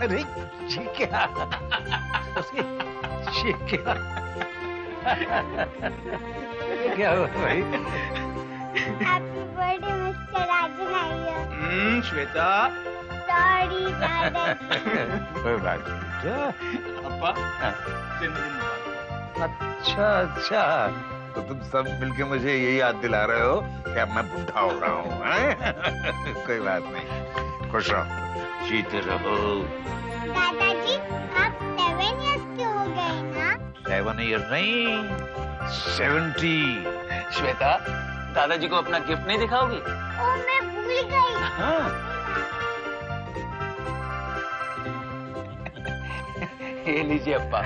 अरे ये क्या? ये क्या? ये क्या हुआ भाई? हैप्पी बर्थडे मिस्टर राजन अय्यर। श्वेता। सॉरी दादाजी। कोई बात नहीं। अब्बा जन्मदिन मुबारक। अच्छा तो तुम सब मिलके मुझे यही याद दिला रहे हो कि अब मैं बुढ़ा हो रहा हूँ, हैं? कोई बात नहीं, खुश रहो, जीते रहो। दादाजी आप 7 इयर्स के हो गए ना? 7 ईयर नहीं, 70। श्वेता, दादाजी को अपना गिफ्ट नहीं दिखाओगी? ओ मैं भूल गई। हाँ। ये लीजिए अब्बा,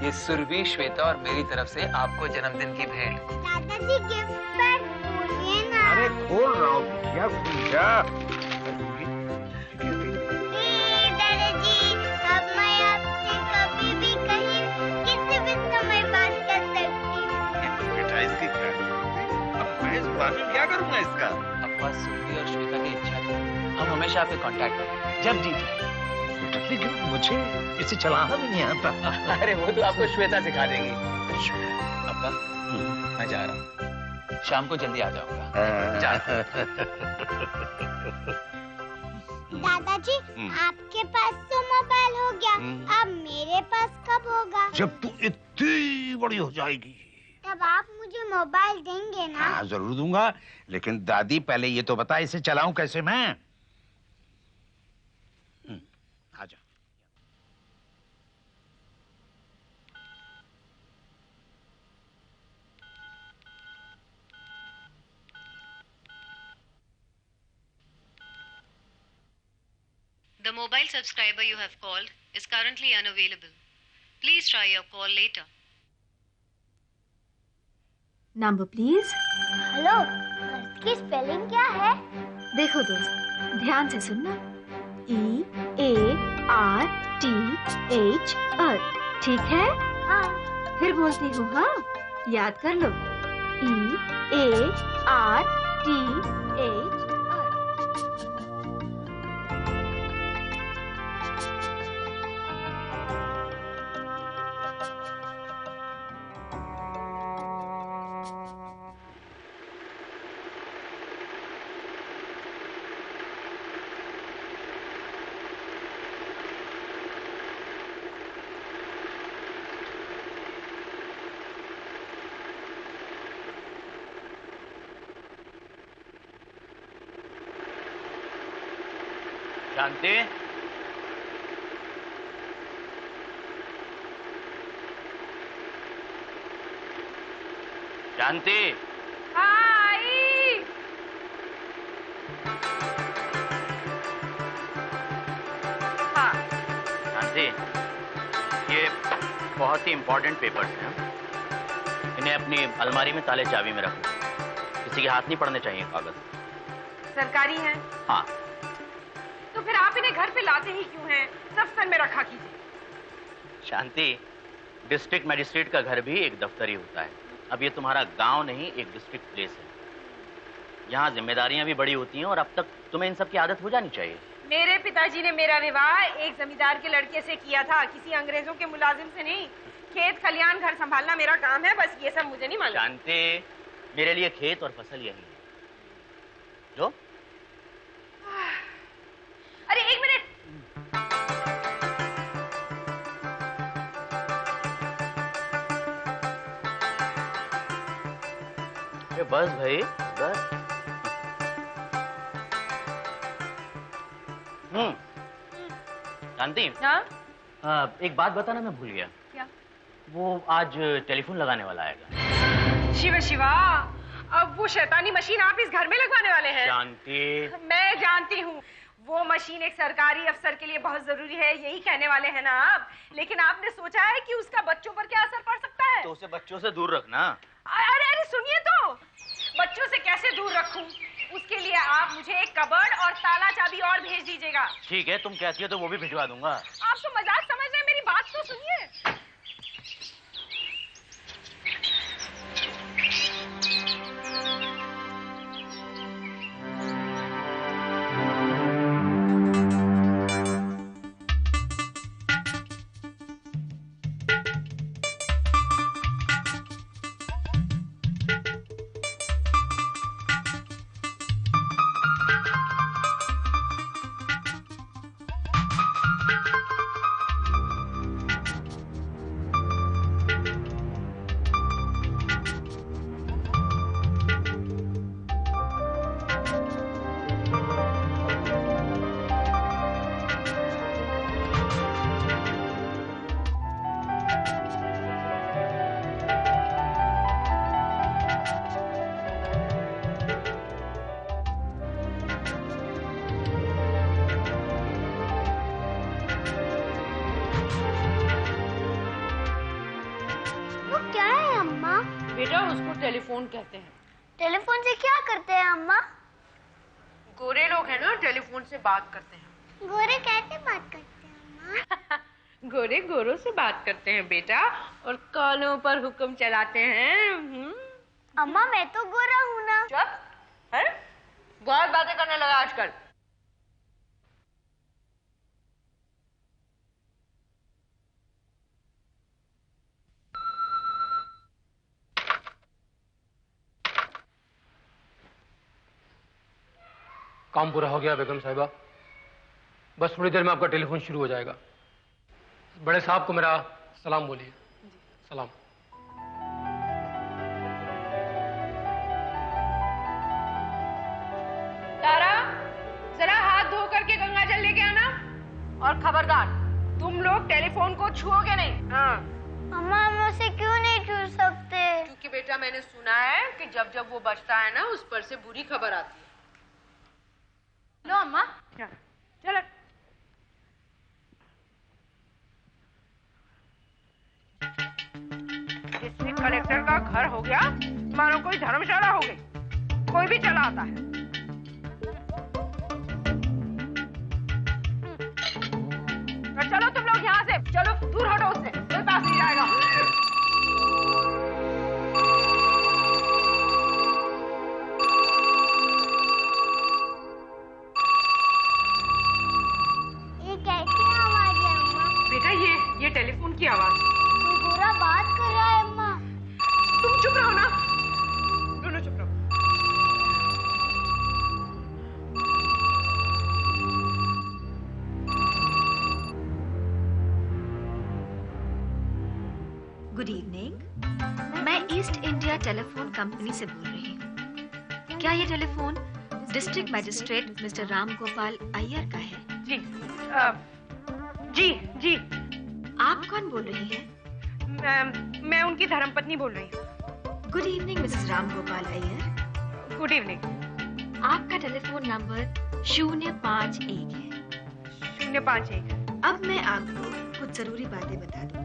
ये सुरभि, श्वेता और मेरी तरफ से आपको जन्मदिन की भेंट। दादाजी गिफ्ट पैक खोलिए ना। अरे खोल रहा हूँ, क्या पूछा? दादाजी अब मैं आपसे कभी भी कहीं किसी भी समय बात कर सकती हूँ। बेटा इसकी क्या? अब मैं इस बात में क्या करूँगा इसका? अब्बा सुरभि और श्वेता की इच्छा थी, हम हमेशा आपके कांटेक्ट में जब जी चाहे। लेकिन मुझे इसे चलाना भी नहीं आता। अरे वो तो आपको श्वेता सिखा देगी। अब्बा मैं जा रहा हूँ, शाम को जल्दी आ जाऊंगा। जा रहा हूँ। दादाजी आपके पास तो मोबाइल हो गया, अब मेरे पास कब होगा? जब तू इतनी बड़ी हो जाएगी तब आप मुझे मोबाइल देंगे ना? हाँ जरूर दूंगा, लेकिन दादी पहले ये तो बता इसे चलाऊं कैसे मैं? आजा। The mobile subscriber you have called is currently unavailable. Please try your call later. Number please. Hello, इसकी स्पेलिंग क्या है? देखो दोस्त, ध्यान से सुनना। EARTH ठीक है? हाँ। फिर बोलती हूँ, हाँ याद कर लो। EARTH। शांति, शांति। आई। हाँ। शांति, ये बहुत ही इम्पोर्टेंट पेपर्स हैं, इन्हें अपनी अलमारी में ताले चाबी में रखो, किसी के हाथ नहीं पड़ने चाहिए कागज। सरकारी हैं? हाँ। तो फिर आप इन्हें घर पे लाते ही क्यों हैं? दफ्तर में रखा कीजिए। शांति, डिस्ट्रिक्ट मजिस्ट्रेट का घर भी एक दफ्तर ही होता है। अब ये तुम्हारा गांव नहीं, एक डिस्ट्रिक्ट प्लेस है। यहाँ जिम्मेदारियां भी बड़ी होती हैं और अब तक तुम्हें इन सब की आदत हो जानी चाहिए। मेरे पिताजी ने मेरा विवाह एक जमींदार के लड़के से किया था, किसी अंग्रेजों के मुलाजिम से नहीं। खेत खलियान घर संभालना मेरा काम है, बस ये सब मुझे नहीं मालूम। शांति, मेरे लिए खेत और फसल यही है। जो अरे एक मिनट। ये बस भाई, बस। शांति, हाँ? एक बात बताना मैं भूल गया। क्या? वो आज टेलीफोन लगाने वाला आएगा। शिवा शिवा, अब वो शैतानी मशीन आप इस घर में लगवाने वाले हैं? शांति, मैं जानती हूँ, वो मशीन एक सरकारी अफसर के लिए बहुत जरूरी है, यही कहने वाले हैं ना आप। लेकिन आपने सोचा है कि उसका बच्चों पर क्या असर पड़ सकता है? तो उसे बच्चों से दूर रखना। अरे अरे सुनिए तो, बच्चों से कैसे दूर रखूं? उसके लिए आप मुझे एक कबर्ड और ताला चाबी और भेज दीजिएगा। ठीक है, तुम कहती हो तो वो भी भिजवा दूंगा। आप तो मजाक समझ रहे हैं, मेरी बात तो सुनिए। उसको टेलीफोन कहते हैं। टेलीफोन से क्या करते हैं अम्मा? गोरे लोग हैं ना, टेलीफोन से बात करते हैं। गोरे कैसे बात करते हैं अम्मा? गोरे गोरों से बात करते हैं बेटा, और कानों पर हुक्म चलाते हैं। अम्मा मैं तो गोरा हूँ ना। चुप, है? बहुत बातें करने लगा आजकल। काम पूरा हो गया बेगम साहिबा, बस थोड़ी देर में आपका टेलीफोन शुरू हो जाएगा। बड़े साहब को मेरा सलाम बोलिए। सलाम। तारा, जरा हाथ धो करके गंगा जल लेके आना, और खबरदार तुम लोग टेलीफोन को छुओगे नहीं। हाँ। अम्मा हम उसे क्यों नहीं छू सकते? क्योंकि बेटा मैंने सुना है कि जब जब वो बजता है ना, उस पर से बुरी खबर आती है। लो अम्मा। चलो। डिस्ट्रिक्ट कलेक्टर का घर हो गया, मानो कोई धर्मशाला हो गई, कोई भी चला आता है। चलो तुम लोग यहाँ से चलो, दूर हटो उससे, कोई पास नहीं जाएगा। ये कैसी आवाज है अम्मा? बेटा ये टेलीफोन की आवाज। कोई गोरा बात कर रहा है अम्मा। तुम चुप रहो ना, दोनों चुप रहो। गुड इवनिंग, मैं ईस्ट इंडिया टेलीफोन कंपनी से बोल रही हूँ। क्या ये telephone district magistrate mister Ram Gopal Iyer का है? जी जी जी। आप कौन बोल रही हैं? मैं उनकी धर्मपत्नी बोल रही हूँ। Good evening Mrs Ram Gopal Iyer. Good evening. आपका टेलीफोन नंबर 051 है। 051। अब मैं आपको कुछ जरूरी बातें बता दूं।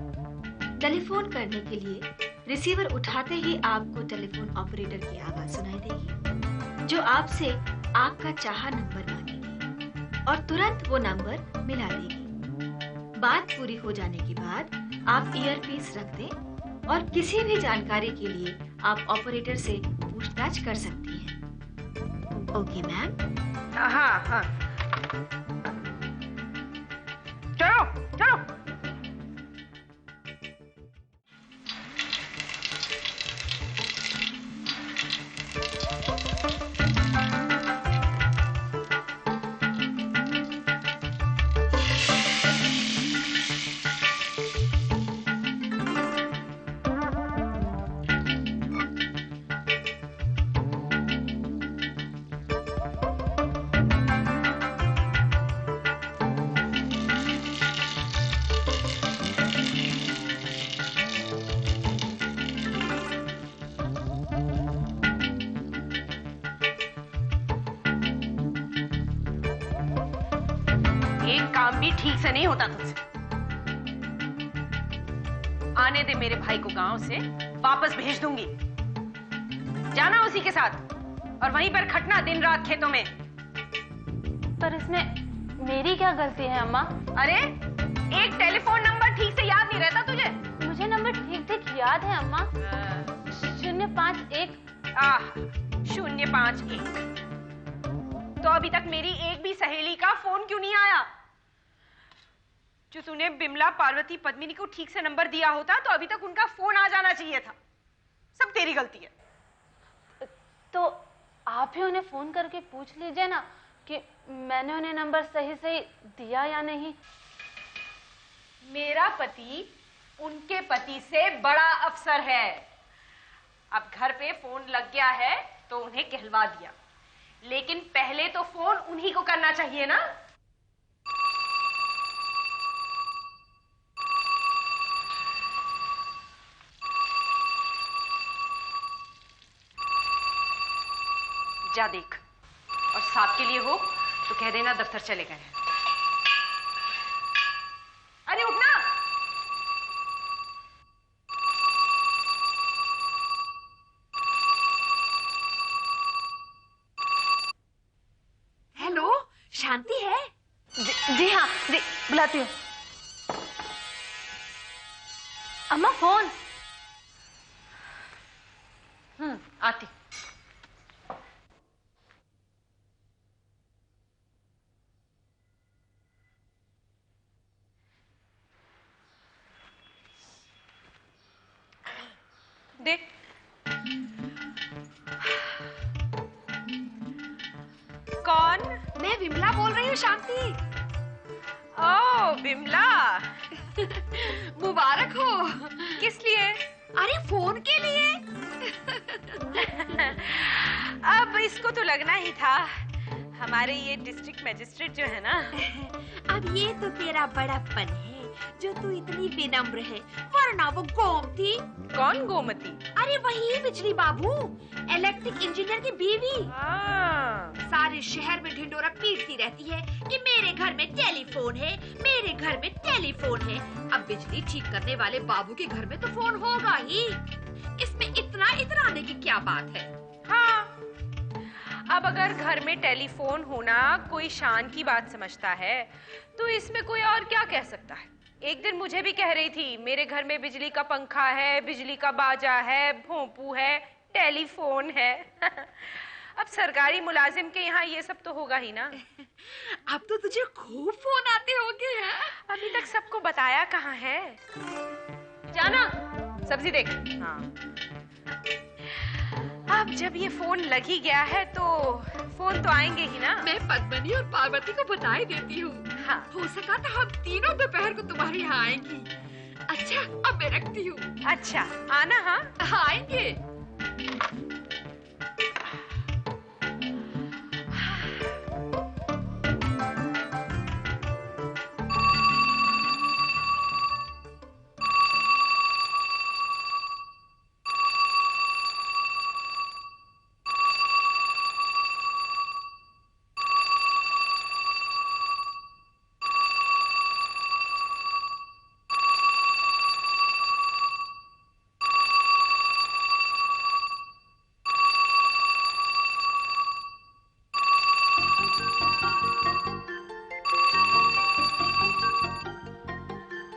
टेलीफोन करने के लिए रिसीवर उठाते ही आपको टेलीफोन ऑपरेटर की आवाज सुनाई देगी, जो आपसे आपका चाहा नंबर मांगेगी और तुरंत वो नंबर मिला देगी। बात पूरी हो जाने के बाद आप ईयरपीस रख दें और किसी भी जानकारी के लिए आप ऑपरेटर से पूछताछ कर सकती हैं। Okay ma'am? हाँ हाँ। चलो चलो। काम भी ठीक से नहीं होता तुझसे। आने दे मेरे भाई को गांव से, वापस भेज दूंगी। जाना उसी के साथ और वहीं पर खटना दिन रात खेतों में। पर इसमें मेरी क्या गलती है अम्मा? अरे एक टेलीफोन नंबर ठीक से याद नहीं रहता तुझे? मुझे नंबर ठीक ठीक याद है अम्मा। 051। 051। तो अभी तक मेरी एक भी सहेली का फोन क्यों नहीं आया? जो तूने बिमला, पार्वती, पद्मिनी को ठीक से नंबर दिया होता तो अभी तक उनका फोन आ जाना चाहिए था। सब तेरी गलती है। तो आप ही उन्हें फोन करके पूछ लीजिए ना कि मैंने उन्हें नंबर सही सही दिया या नहीं। मेरा पति उनके पति से बड़ा अफसर है। अब घर पे फोन लग गया है तो उन्हें कहलवा दिया, लेकिन पहले तो फोन उन्हीं को करना चाहिए ना। जा देख, और साथ के लिए हो तो कह देना दफ्तर चले गए हैं। अरे उठना। जी हाँ, जी बुलाती हूँ। अम्मा फोन। आती। देख। कौन? मैं विमला बोल रही हूँ शांति। ओह विमला। मुबारक हो। किस लिए? अरे फोन के लिए। अब इसको तो लगना ही था। हमारे ये डिस्ट्रिक्ट मजिस्ट्रेट जो है ना। अब ये तो तेरा बड़प्पन है जो तू इतनी विनम्र है, वरना वो गोमती। कौन गोमती? अरे वही बिजली बाबू, इलेक्ट्रिक इंजीनियर की बीवी। सारे शहर में ढिंडोरा पीटती रहती है कि मेरे घर में टेलीफोन है, मेरे घर में टेलीफोन है। अब बिजली ठीक करने वाले बाबू के घर में तो फोन होगा ही। इसमें इतना इतराने की क्या बात है? हाँ, अब अगर घर में टेलीफोन होना कोई शान की बात समझता है तो इसमें कोई और क्या कह सकता है। एक दिन मुझे भी कह रही थी मेरे घर में बिजली का पंखा है, बिजली का बाजा है, भोंपू है, टेलीफोन है। अब सरकारी मुलाजिम के यहाँ ये सब तो होगा ही ना। अब तो तुझे खूब फोन आते होंगे। अभी तक सबको बताया कहाँ है। जाना सब्जी देख। हाँ, अब जब ये फोन लग ही गया है तो फोन तो आएंगे ही ना। मैं पद्मनी और पार्वती को बताई देती हूँ। हाँ। हो सका तो हम तीनों दोपहर को तुम्हारे यहाँ आएंगी। अच्छा अब मैं रखती हूँ। अच्छा आना। हाँ आएंगे।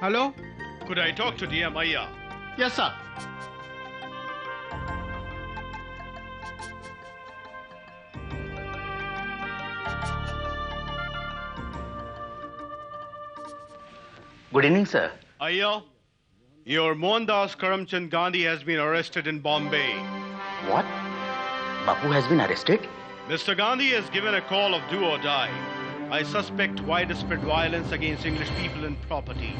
Hello? Could I talk to dear Maya? Yes, sir. Good evening, sir. Aya, your Mohandas Karamchand Gandhi has been arrested in Bombay. What? Bapu has been arrested? Mr. Gandhi has given a call of do or die. I suspect widespread violence against English people and property.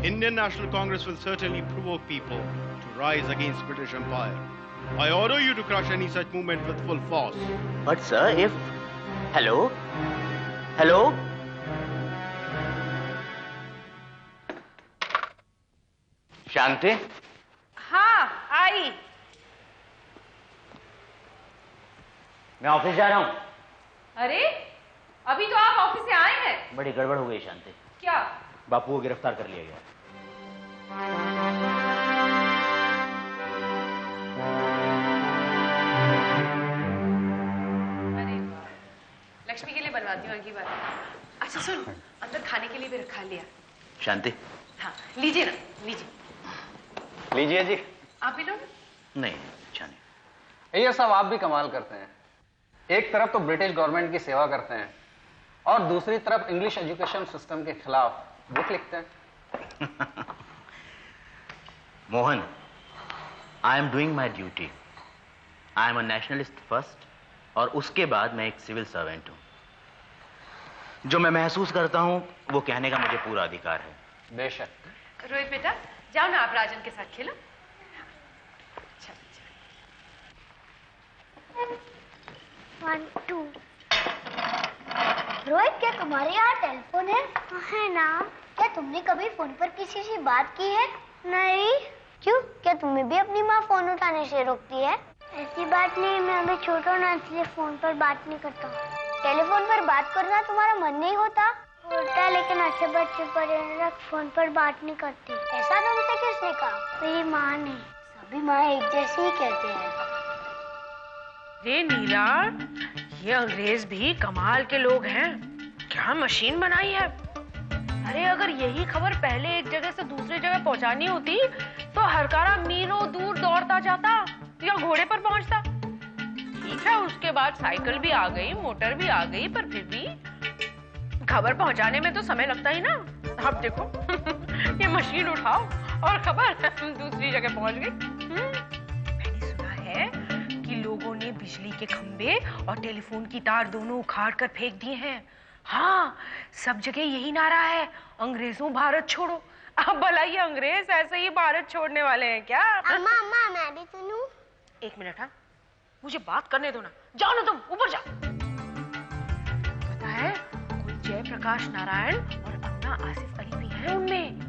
Indian National Congress will certainly provoke people to rise against British Empire. I order you to crush any such movement with full force. But sir, if... Hello? Hello? शांति? हाँ आई। मैं office जा रहा हूँ। अरे अभी तो आप office से आए हैं। बड़ी गड़बड़ हो गई शांति। क्या? बापू को गिरफ्तार कर लिया गया। अरे लक्ष्मी के लिए बनवाती हूँ अगली बार। अच्छा सुन, अंदर खाने के लिए भी रखा लिया। शांति? हाँ लीजिए ना, लीजिए। लीजिए जी। आप भी लो। नहीं, अच्छा नहीं। ये सब आप भी कमाल करते हैं। एक तरफ तो ब्रिटिश गवर्नमेंट की सेवा करते हैं और दूसरी तरफ इंग्लिश एजुकेशन सिस्टम के खिलाफ बुक लिखते हैं। Mohan, I am doing my duty. I am a nationalist first और उसके बाद मैं एक सिविल सर्वेंट हूं। जो मैं महसूस करता हूं वो कहने का मुझे पूरा अधिकार है। बेशक। रोहित बेटा जाओ ना, आप राजन के साथ खेलो। चल चल। 1 2। रोहित, क्या तुम्हारे यहाँ टेलीफोन है? है ना। क्या तुमने कभी फोन पर किसी से बात की है? नहीं। क्यों? क्या तुम्हें भी अपनी माँ फोन उठाने से रोकती है? ऐसी बात नहीं, मैं अभी छोटा हूँ ना, इसलिए फोन पर बात नहीं करता। टेलीफोन पर बात करना तुम्हारा मन नहीं होता? होता, लेकिन अच्छे बच्चे पर फोन पर बात नहीं करती। ऐसा तुमसे किसने कहा? मेरी माँ ने। सभी माँ एक जैसे ही कहते हैं। रे नीला, ये अंग्रेज भी कमाल के लोग हैं। क्या मशीन बनाई है। अरे अगर यही खबर पहले एक जगह से दूसरी जगह पहुंचानी होती तो हरकारा मीलों दूर दौड़ता जाता या घोड़े पर पहुंचता। ठीक है, उसके बाद साइकिल भी आ गई, मोटर भी आ गई, पर फिर भी खबर पहुंचाने में तो समय लगता ही ना। अब देखो ये मशीन उठाओ और खबर दूसरी जगह पहुंच गई। मैंने सुना है कि लोगों ने बिजली के खंभे और टेलीफोन की तार दोनों उखाड़ कर फेंक दिए हैं। हाँ, सब जगह यही नारा है, अंग्रेजों भारत छोड़ो। अब भला ये अंग्रेज ऐसे ही भारत छोड़ने वाले हैं क्या? अम्मा अम्मा मैं भी सुनूं? एक मिनट, हाँ, मुझे बात करने दो ना। जाओ ना तुम, ऊपर जाओ। पता है कोई जयप्रकाश नारायण और अन्ना आसिफ अली भी है उनमें।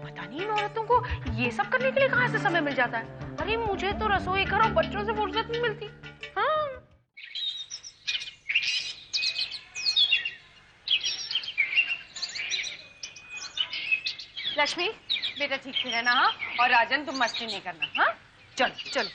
पता नहीं इन औरतों को ये सब करने के लिए कहाँ से समय मिल जाता है। अरे मुझे तो रसोई घर और बच्चों से फुर्सत नहीं मिलती। हाँ। लक्ष्मी बेटा ठीक से रहना, हाँ, और राजन तुम मस्ती नहीं करना। हाँ चलो चलो।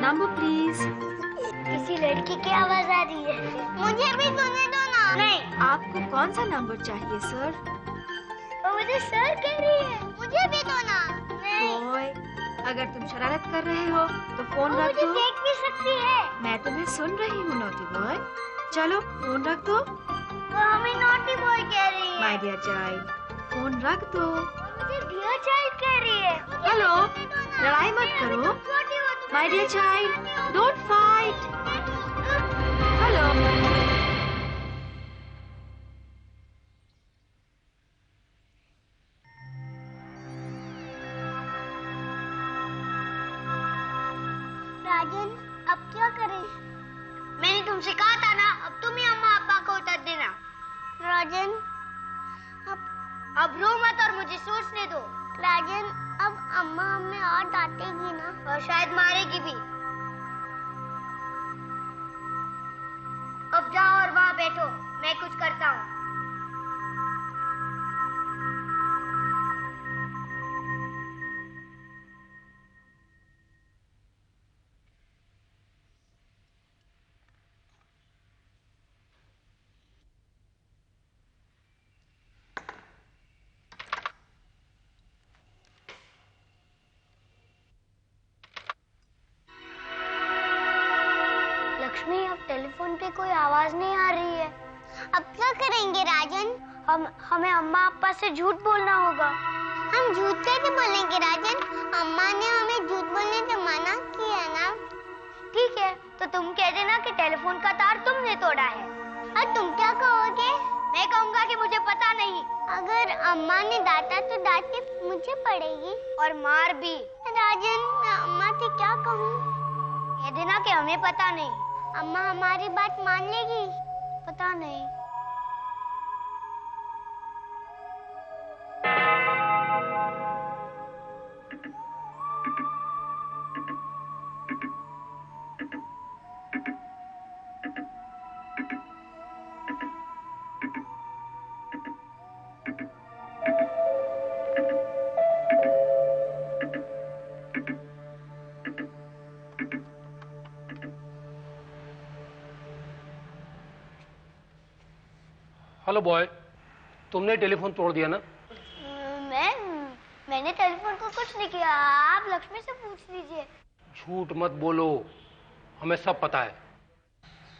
Number please. किसी लड़की की आवाज आ रही है। मुझे भी सुनने दो ना। नहीं। आपको कौन सा नंबर चाहिए सर? वो मुझे सर कह रही है। मुझे भी दो ना। बॉय, अगर तुम शरारत कर रहे हो तो फोन रख दो। मुझे देख भी सकती है। मैं तुम्हें सुन रही हूँ नॉटी बॉय। चलो फोन रख दो। वो हमें नॉटी बॉय कह रही है। माय डियर चाइल्ड, फोन रख दो। मुझे डियर चाइल्ड कह रही है। हेलो, लड़ाई मत करो। My dear child, don't fight. Hello. Rajan, अब क्या करें? मैंने तुमसे कहा था ना, अब तुम ही अम्मा अब्बा को उतर देना। राजन, अब रो मत और मुझे सोचने दो। राजन, अब अम्मा हमें और डांटेगी ना, और शायद मारेगी भी। अब जाओ और वहाँ बैठो, मैं कुछ करता हूँ। लक्ष्मी, अब टेलीफोन पे कोई आवाज नहीं आ रही है। अब क्या करेंगे राजन? हमें अम्मा अब्बा से झूठ बोलना होगा। हम झूठ कैसे बोलेंगे राजन? अम्मा ने हमें झूठ बोलने से मना किया ना। ठीक है, तो तुम कह देना कि टेलीफोन का तार तुमने तोड़ा है। और तुम क्या कहोगे? मैं कहूँगा कि मुझे पता नहीं। अगर अम्मा ने डांटा तो डांटे मुझे पड़ेगी, और मार भी। राजन, मैं अम्मा से क्या कहूँ? कह देना कि हमें पता नहीं। अम्मा हमारी बात मान लेगी? पता नहीं। हेलो बॉय, तुमने टेलीफोन तोड़ दिया ना? मैंने टेलीफोन को कुछ नहीं किया। आप लक्ष्मी से पूछ लीजिए। झूठ मत बोलो, हमें सब पता है।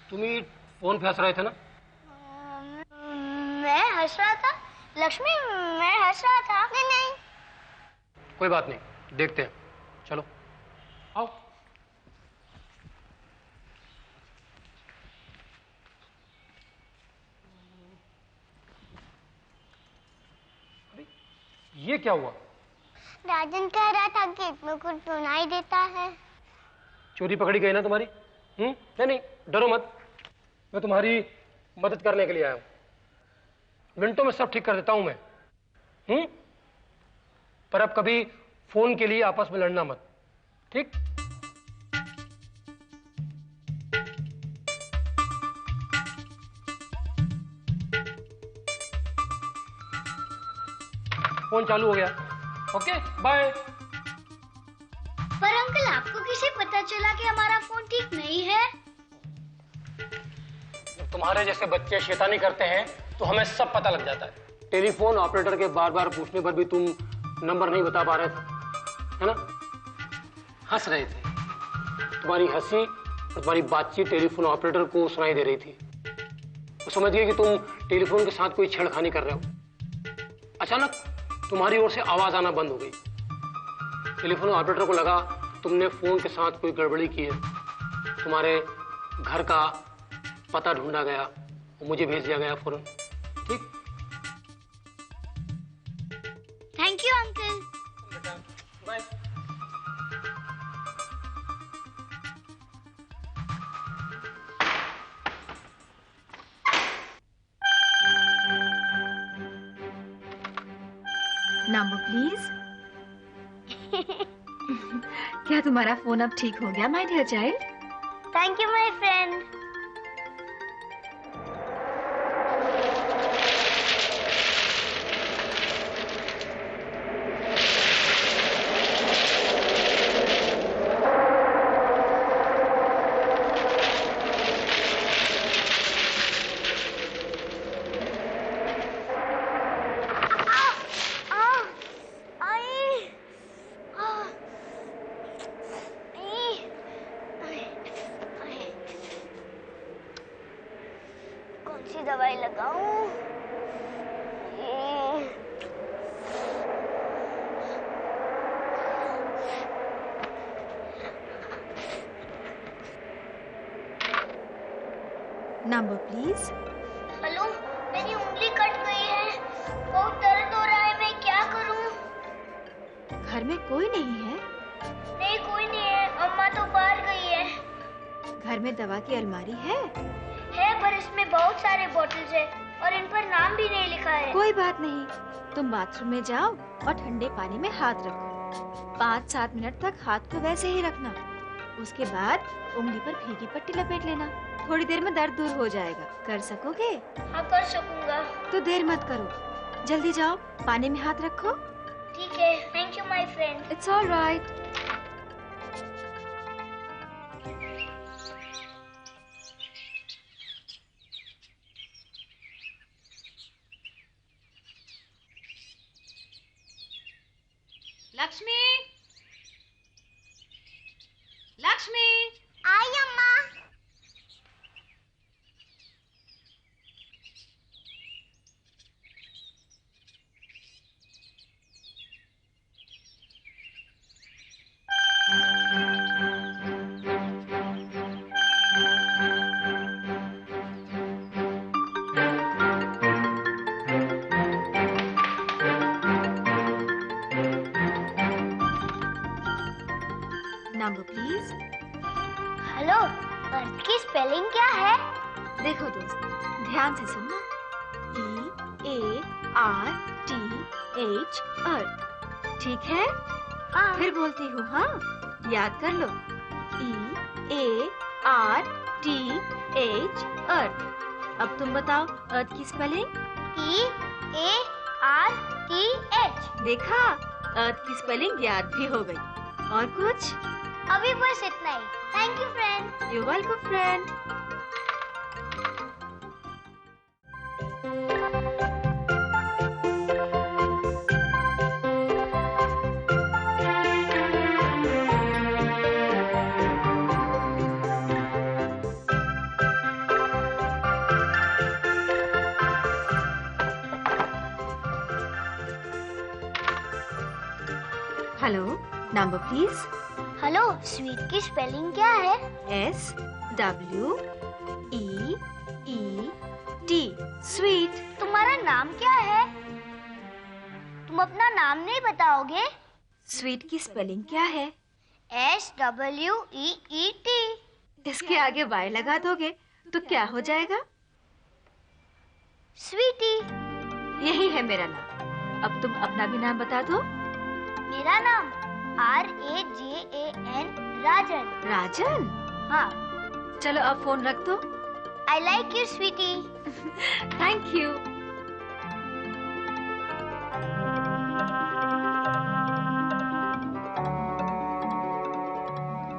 तुम ही फोन पे हंस रहे थे ना? मैं हंस रहा था? लक्ष्मी, मैं हंस रहा था? नहीं। कोई बात नहीं, देखते हैं। चलो आओ। ये क्या हुआ? राजन कह रहा था कि इसमें कुछ सुनाई देता है। चोरी पकड़ी गई ना तुम्हारी? नहीं, डरो मत, मैं तुम्हारी मदद करने के लिए आया हूं। मिनटों में सब ठीक कर देता हूं मैं। पर अब कभी फोन के लिए आपस में लड़ना मत, ठीक? फोन चालू हो गया। Okay, bye. पर अंकल, आपको कैसे पता चला कि हमारा फोन ठीक नहीं है? जब तुम्हारे जैसे बच्चे शैतानी करते हैं तो हमें सब पता लग जाता है। टेलीफोन ऑपरेटर के बार बार पूछने पर भी तुम नंबर नहीं बता पा रहे थे, है ना? हंस रहे थे। तुम्हारी हंसी और तुम्हारी बातचीत टेलीफोन ऑपरेटर को सुनाई दे रही थी। वो समझ गए कि तुम टेलीफोन के साथ कोई छेड़खानी कर रहे हो। अचानक तुम्हारी ओर से आवाज आना बंद हो गई। टेलीफोन ऑपरेटर को लगा तुमने फोन के साथ कोई गड़बड़ी की है। तुम्हारे घर का पता ढूंढा गया और मुझे भेज दिया गया फौरन, ठीक? Thank you uncle. Bye. Number please. क्या तुम्हारा फोन अब ठीक हो गया my dear child? Thank you my friend. दवाई लगाऊं? Number please. हेलो, मेरी उंगली कट गई है, बहुत दर्द हो रहा है, मैं क्या करूं? घर में कोई नहीं है? नहीं, कोई नहीं है, अम्मा तो बाहर गई है। घर में दवा की अलमारी है? है, पर इसमें बहुत सारे बॉटल्स है और इन पर नाम भी नहीं लिखा है। कोई बात नहीं, तुम बाथरूम में जाओ और ठंडे पानी में हाथ रखो। 5-7 मिनट तक हाथ को वैसे ही रखना। उसके बाद उंगली पर भीगी पट्टी लपेट लेना। थोड़ी देर में दर्द दूर हो जाएगा। कर सकोगे? हाँ, कर सकूंगा। तो देर मत करो, जल्दी जाओ, पानी में हाथ रखो। ठीक है, thank you my friend. It's all right. Lakshmi, Lakshmi. आई अम्मा। Number please. हेलो, अर्थ की स्पेलिंग क्या है? देखो दोस्त, ध्यान से सुनना। EARTH, अर्थ। ठीक है? हाँ। फिर बोलती हूँ, हाँ? याद कर लो। EARTH, अर्थ। अब तुम बताओ अर्थ की स्पेलिंग। EARTH। देखा, अर्थ की स्पेलिंग याद भी हो गई। और कुछ? अभी बस इतना ही। Thank you friend. You welcome friend. Hello, number please. Hello, sweet की स्पेलिंग क्या है? SWEET, sweet. तुम्हारा नाम क्या है? तुम अपना नाम नहीं बताओगे? स्वीट की स्पेलिंग क्या है? SWEET। इसके आगे वाई लगा दोगे तो क्या हो जाएगा? स्वीटी। यही है मेरा नाम। अब तुम अपना भी नाम बता दो। मेरा नाम RAJAN राजन। राजन? हाँ। चलो अब फोन रख दो। I like you, sweetie. Thank you.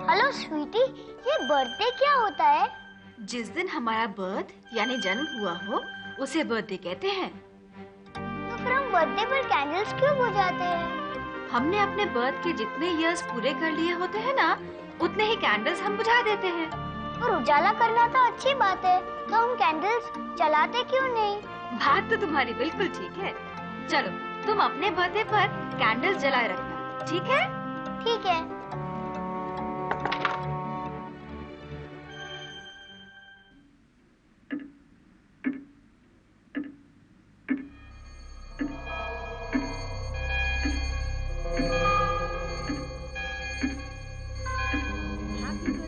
Hello sweetie, ये बर्थडे क्या होता है? जिस दिन हमारा बर्थ यानी जन्म हुआ हो उसे बर्थडे कहते हैं। तो फिर हम बर्थडे पर कैंडल्स क्यों बुझाते हैं? हमने अपने बर्थ के जितने इयर्स पूरे कर लिए होते हैं ना, उतने ही कैंडल्स हम बुझा देते हैं। और उजाला करना तो अच्छी बात है, तो हम कैंडल्स जलाते क्यों नहीं? बात तो तुम्हारी बिल्कुल ठीक है। चलो तुम अपने बर्थडे पर कैंडल्स जलाए रखना, ठीक है? ठीक है।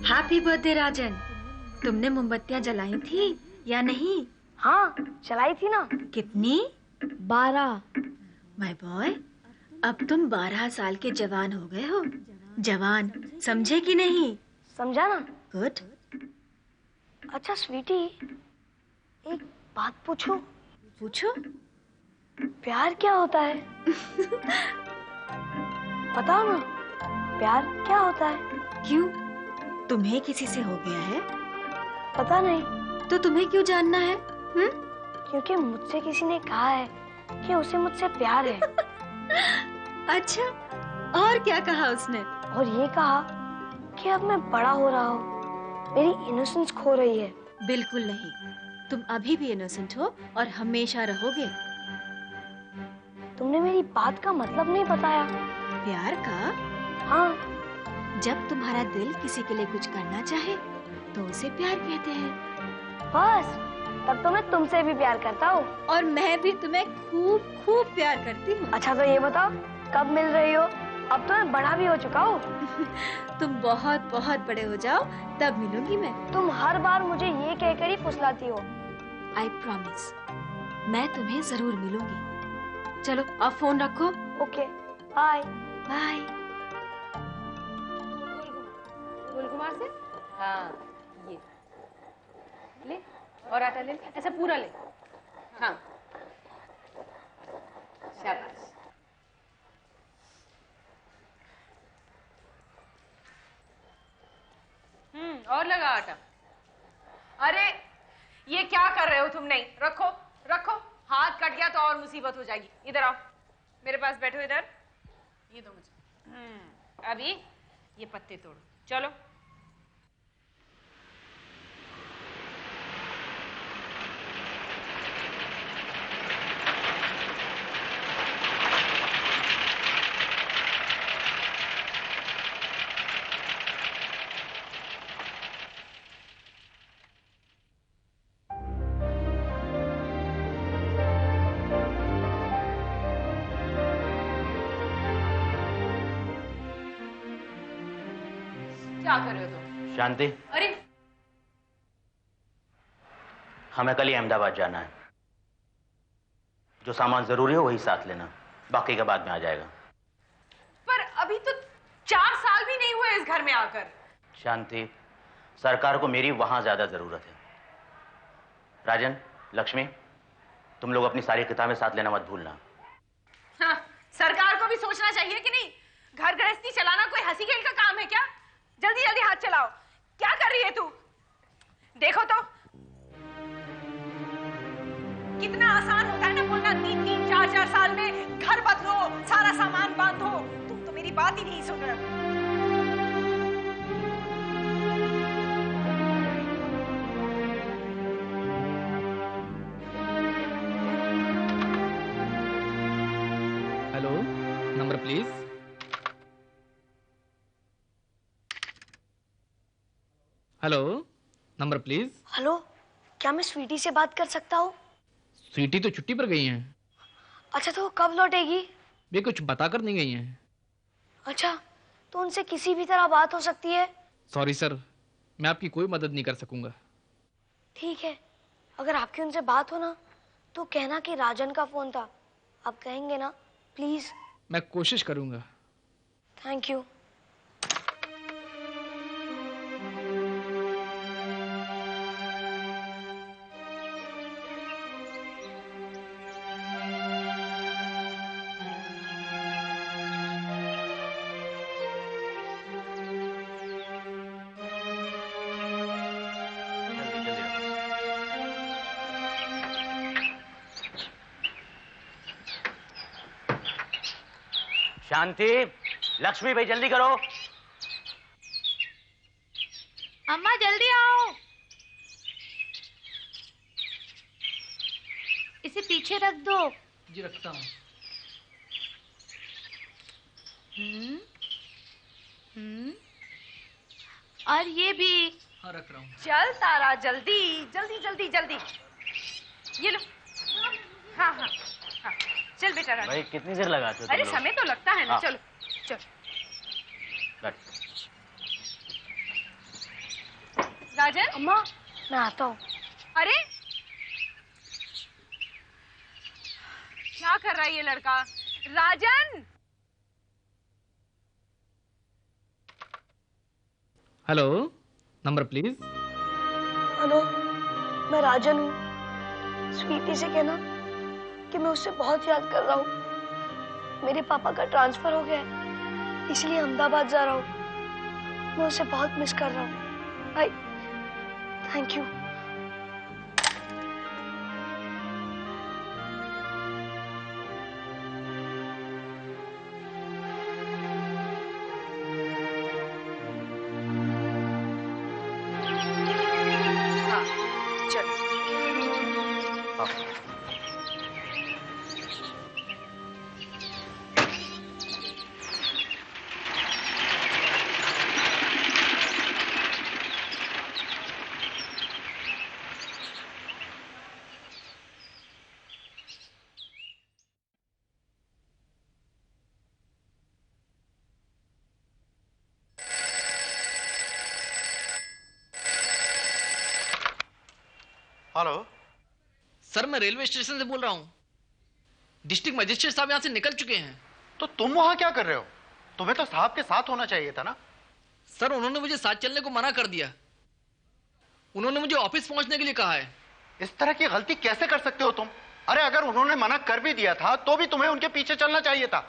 हैप्पी बर्थडे राजन। तुमने मोमबत्तियां जलाई थी या नहीं? हाँ, जलाई थी ना। कितनी? 12। माय बॉय, अब तुम 12 साल के जवान हो गए हो। जवान समझे कि नहीं? समझा ना। गुड। अच्छा स्वीटी, एक बात पूछूं? पूछो। प्यार क्या होता है? बताओ ना, प्यार क्या होता है? क्यों, तुम्हें किसी से हो गया है? पता नहीं। तो तुम्हें क्यों जानना है? क्योंकि मुझसे किसी ने कहा है कि उसे मुझसे प्यार है। अच्छा, और क्या कहा उसने? और ये कहा कि अब मैं बड़ा हो रहा हूँ, मेरी इनोसेंस खो रही है। बिल्कुल नहीं, तुम अभी भी इनोसेंट हो और हमेशा रहोगे। तुमने मेरी बात का मतलब नहीं बताया। प्यार का? हाँ। जब तुम्हारा दिल किसी के लिए कुछ करना चाहे तो उसे प्यार कहते हैं। बस, तब तो मैं तुमसे भी प्यार करता हूँ। और मैं भी तुम्हें खूब खूब प्यार करती हूँ। अच्छा तो ये बताओ, कब मिल रही हो? अब तो मैं बड़ा भी हो चुका हूँ। तुम बहुत बहुत बड़े हो जाओ तब मिलूंगी मैं। तुम हर बार मुझे ये कहकर ही फुसलाती हो। I promise, मैं तुम्हें जरूर मिलूंगी। चलो अब फोन रखो। Okay, bye. बाय। गुलकुमार से? हाँ, ये ले और आटा ले, ऐसा पूरा ले। हाँ, शाबाश। और लगा आटा। अरे ये क्या कर रहे हो तुम? नहीं, रखो रखो, हाथ कट गया तो और मुसीबत हो जाएगी। इधर आओ, मेरे पास बैठो इधर। ये दो मुझे। अभी ये पत्ते तोड़ो, चलो। क्या कर रहे हो तुम? शांति, अरे हमें कल ही अहमदाबाद जाना है। जो सामान जरूरी हो वही साथ लेना, बाकी का बाद में आ जाएगा। पर अभी तो 4 साल भी नहीं हुए इस घर में आकर। शांति, सरकार को मेरी वहां ज्यादा जरूरत है। राजन, लक्ष्मी, तुम लोग अपनी सारी किताबें साथ लेना मत भूलना। हाँ, सरकार को भी सोचना चाहिए कि नहीं? घर गृहस्थी चलाना कोई हंसी खेल का काम है क्या? जल्दी जल्दी हाथ चलाओ। क्या कर रही है तू? देखो तो, कितना आसान होता है ना बोलना 3-3, 4-4 साल में घर बदलो, सारा सामान बांधो। तुम तो मेरी बात ही नहीं सुन रहे हो। Hello, number please. Hello, number please. Hello, क्या मैं स्वीटी से बात कर सकता हूँ? स्वीटी तो छुट्टी पर गई हैं। अच्छा तो कब लौटेगी? वे कुछ बताकर नहीं गई हैं। अच्छा, तो उनसे किसी भी तरह बात हो सकती है? सॉरी सर, मैं आपकी कोई मदद नहीं कर सकूंगा। ठीक है, अगर आपकी उनसे बात हो ना तो कहना कि राजन का फोन था। आप कहेंगे ना प्लीज? मैं कोशिश करूंगा। Thank you. शांति, लक्ष्मी भाई जल्दी करो। अम्मा जल्दी आओ। इसे पीछे रख दो। जी रखता हूँ। और ये भी। हाँ रख रहा हूँ। चल तारा, जल्दी जल्दी जल्दी जल्दी। ये लो। हाँ हाँ हाँ, चल बेटा राजन। भाई कितनी देर लगाते हो? अरे समय तो लगता है ना। हाँ। चलो चल राजन। अम्मा मैं आता हूँ। अरे क्या कर रहा है ये लड़का? राजन। Hello, number please. हेलो, मैं राजन हूँ। स्वीटी से कहना कि मैं उससे बहुत याद कर रहा हूँ। मेरे पापा का ट्रांसफर हो गया है, इसलिए अहमदाबाद जा रहा हूँ। मैं उसे बहुत मिस कर रहा हूँ। Bye. Thank you. Hello sir, मैं रेलवे स्टेशन से बोल रहा हूँ। डिस्ट्रिक्ट मजिस्ट्रेट साहब यहाँ से निकल चुके हैं। तो तुम वहां क्या कर रहे हो? तुम्हें तो साहब के साथ होना चाहिए था ना। सर, उन्होंने मुझे साथ चलने को मना कर दिया। उन्होंने मुझे ऑफिस पहुंचने के लिए कहा है। इस तरह की गलती कैसे कर सकते हो तुम? अरे अगर उन्होंने मना कर भी दिया था तो भी तुम्हें उनके पीछे चलना चाहिए था।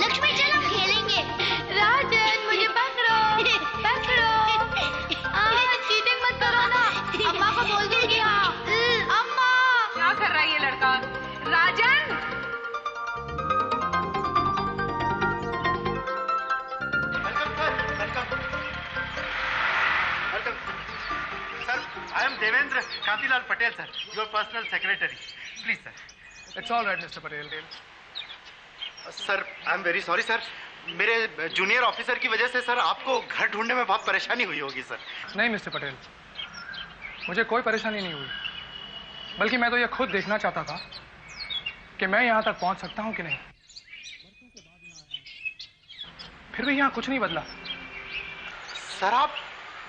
लक्ष्मी चलो खेलेंगे। राजन मुझे पकड़ो पकड़ो। चीटिंग मत करो ना, अम्मा को बोल दूंगी। अम्मा। क्या कर रहा है ये लड़का? Rajan. Sir, I am Devendra Kantilal Patel sir, your personal secretary. Please sir. It's all right mister Patel. Sir I am very sorry sir, मेरे जूनियर ऑफिसर की वजह से सर आपको घर ढूंढने में बहुत परेशानी हुई होगी सर। नहीं मिस्टर पटेल, मुझे कोई परेशानी नहीं हुई, बल्कि मैं तो यह खुद देखना चाहता था कि मैं यहाँ तक पहुँच सकता हूँ कि नहीं। फिर भी यहाँ कुछ नहीं बदला। सर आप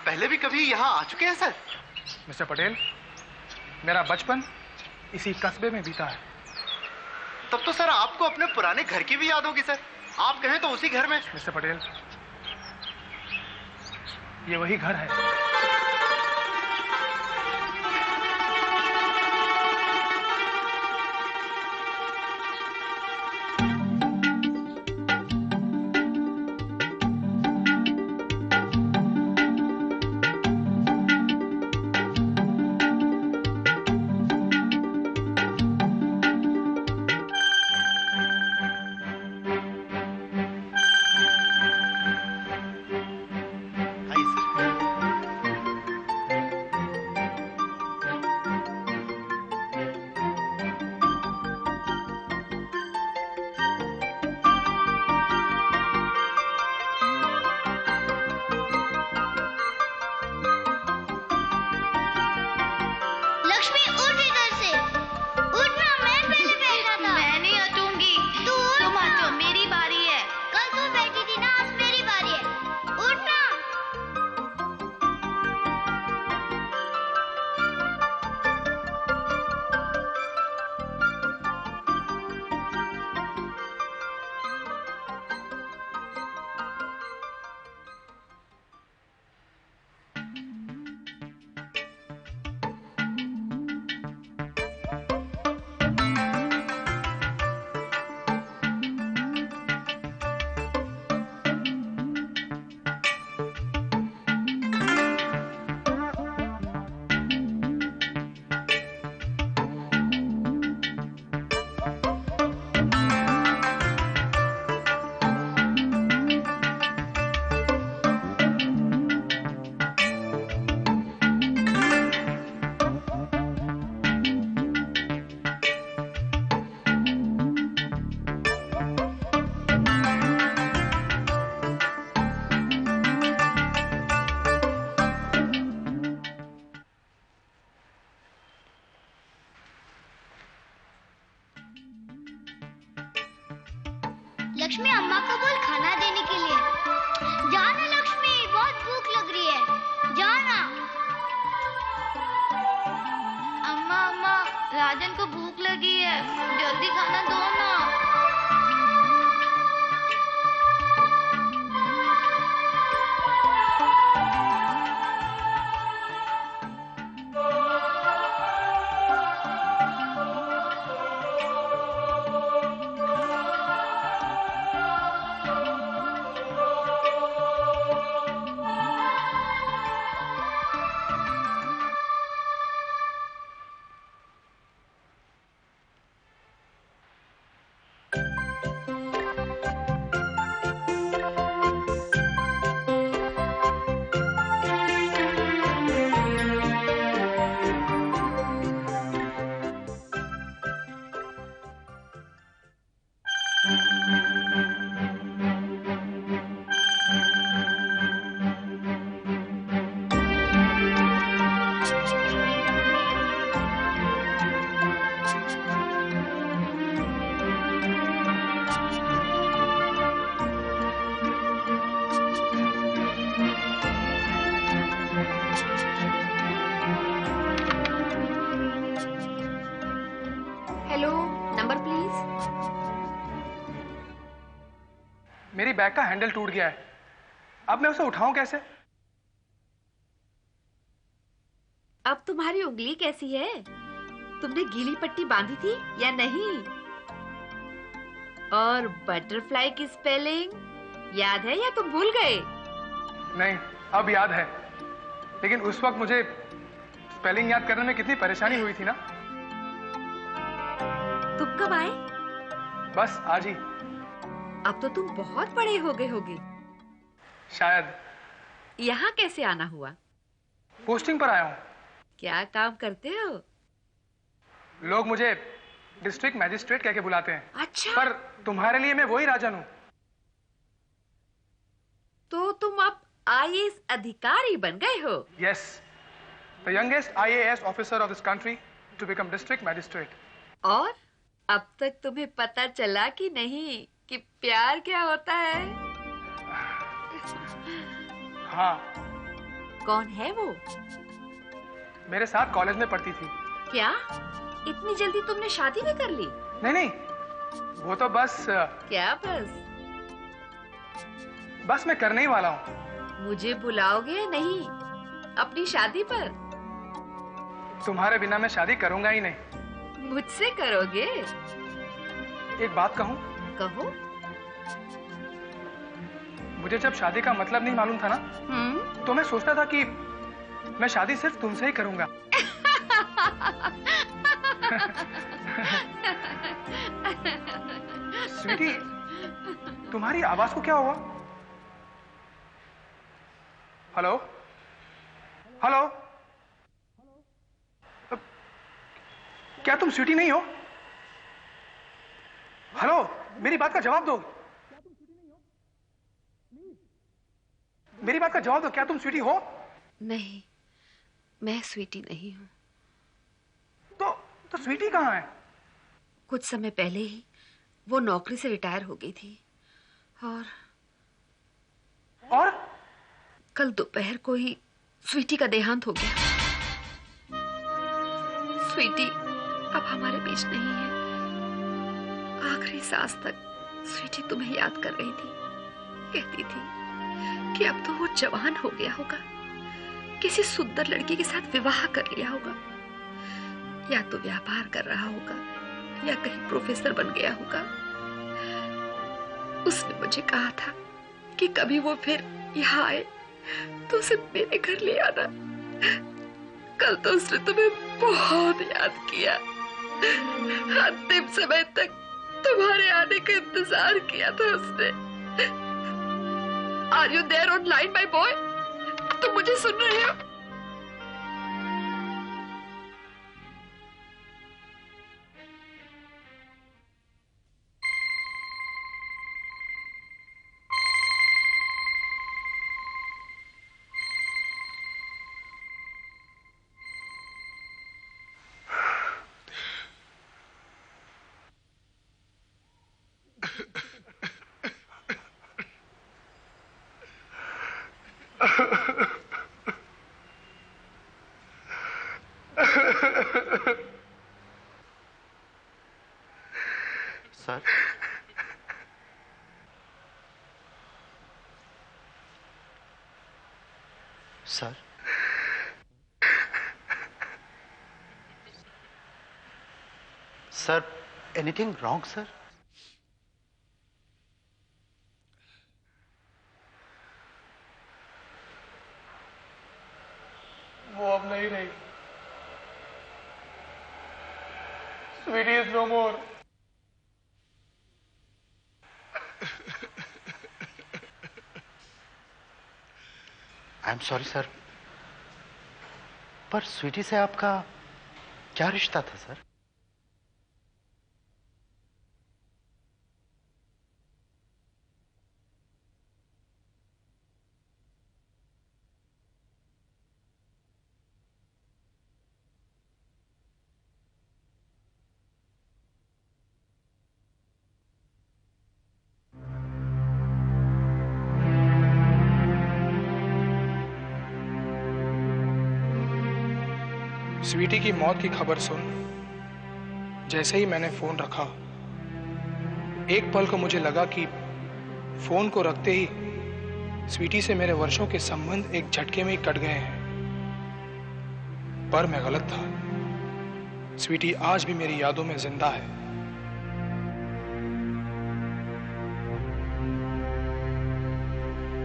पहले भी कभी यहाँ आ चुके हैं सर? मिस्टर पटेल, मेरा बचपन इसी कस्बे में बीता है। तब तो सर आपको अपने पुराने घर की भी याद होगी सर। आप कहें तो उसी घर में। मिस्टर पटेल, ये वही घर है। लक्ष्मी अम्मा को बोल खाना देने के लिए। जाना लक्ष्मी, बहुत भूख लग रही है, जाना। अम्मा अम्मा, राजन को भूख लगी है, जल्दी खाना दो ना। मेरी बैग का हैंडल टूट गया है, अब मैं उसे उठाऊं कैसे? अब तुम्हारी उंगली कैसी है? तुमने गीली पट्टी बांधी थी या नहीं? और बटरफ्लाई की स्पेलिंग याद है या तुम भूल गए? नहीं, अब याद है, लेकिन उस वक्त मुझे स्पेलिंग याद करने में कितनी परेशानी हुई थी ना। तुम कब आए? बस आज ही। अब तो तुम बहुत बड़े हो गए होगे। शायद। यहाँ कैसे आना हुआ? पोस्टिंग पर आया हूँ। क्या काम करते हो? लोग मुझे डिस्ट्रिक्ट मैजिस्ट्रेट कह के बुलाते हैं। अच्छा। पर तुम्हारे लिए मैं वही राजन हूँ। तो तुम अब IAS अधिकारी बन गए हो? Yes, the youngest IAS officer of this country to become district magistrate. और अब तक तुम्हें पता चला कि नहीं कि प्यार क्या होता है? हाँ। कौन है वो? मेरे साथ कॉलेज में पढ़ती थी। क्या? इतनी जल्दी तुमने शादी भी कर ली? नहीं नहीं, वो तो बस। क्या बस? बस मैं करने ही वाला हूँ। मुझे बुलाओगे या नहीं अपनी शादी पर? तुम्हारे बिना मैं शादी करूंगा ही नहीं। मुझसे करोगे? एक बात कहूँ? कहो। मुझे जब शादी का मतलब नहीं मालूम था ना, तो मैं सोचता था कि मैं शादी सिर्फ तुमसे ही करूंगा। स्वीटी, तुम्हारी आवाज को क्या हुआ? हेलो हेलो, क्या तुम स्वीटी नहीं हो? हेलो, मेरी बात का जवाब दो। मेरी बात का जवाब दो, क्या तुम स्वीटी हो? नहीं, मैं स्वीटी नहीं हूँ। तो स्वीटी कहाँ है? कुछ समय पहले ही वो नौकरी से रिटायर हो गई थी और कल दोपहर को ही स्वीटी का देहांत हो गया। स्वीटी अब हमारे बीच नहीं है। आखिरी सांस तक स्वीटी तुम्हें याद कर रही थी। कहती थी कि अब तो वो जवान हो गया होगा, किसी सुंदर लड़की के साथ विवाह कर लिया होगा, या तो व्यापार कर रहा होगा या कहीं प्रोफेसर बन गया होगा। उसने मुझे कहा था कि कभी वो फिर यहाँ आए तो उसे मेरे घर ले आना। कल तो उसने तुम्हें बहुत याद किया। अंतिम समय तक तुम्हारे आने का इंतजार किया था उसने। Are you there on line, my boy? तुम मुझे सुन रहे हो? Sir sir sir anything wrong sir? वो अब नहीं रही। Sweetie is no more. I am sorry sir, पर स्वीटी से आपका क्या रिश्ता था सर? स्वीटी की मौत की खबर सुन जैसे ही मैंने फोन रखा, एक पल को मुझे लगा कि फोन को रखते ही स्वीटी से मेरे वर्षों के संबंध एक झटके में ही कट गए हैं। पर मैं गलत था। स्वीटी आज भी मेरी यादों में जिंदा है।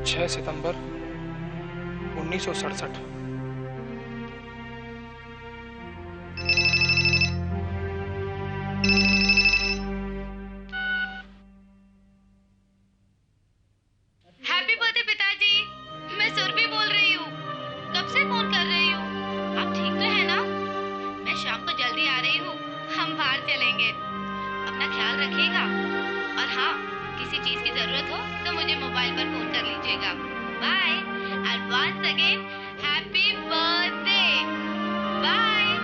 छह सितंबर 1967। हैप्पी बर्थडे पिताजी। मैं सुरभि बोल रही हूँ। कब से फोन कर रही हूँ? आप ठीक तो है ना? मैं शाम को जल्दी आ रही हूँ, हम बाहर चलेंगे। अपना ख्याल रखिएगा और हाँ, किसी चीज की जरूरत हो तो मुझे मोबाइल पर फोन कर लीजिएगा। Bye and once again happy birthday. Bye.